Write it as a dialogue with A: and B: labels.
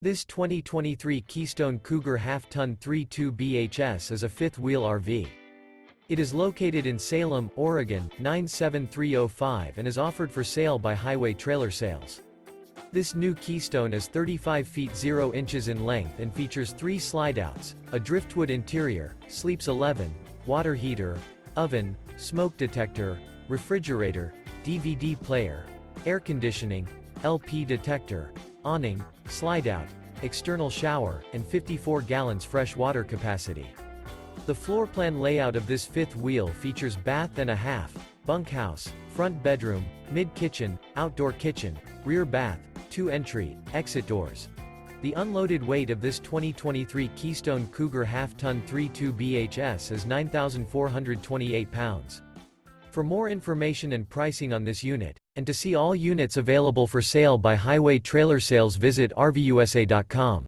A: This 2023 Keystone Cougar Half-Ton 3.2 BHS is a fifth-wheel RV. It is located in Salem, Oregon, 97305 and is offered for sale by Highway Trailer Sales. This new Keystone is 35 feet 0 inches in length and features 3 slideouts, a Driftwood interior, sleeps 11, water heater, oven, smoke detector, refrigerator, DVD player, air conditioning, LP detector, awning, slide-out, external shower, and 54 gallons fresh water capacity. The floor plan layout of this fifth wheel features bath and a half, bunkhouse, front bedroom, mid-kitchen, outdoor kitchen, rear bath, 2 entry, exit doors. The unloaded weight of this 2023 Keystone Cougar Half-Ton 3.2 BHS is 9,428 pounds. For more information and pricing on this unit, and to see all units available for sale by Highway Trailer Sales, visit RVUSA.com.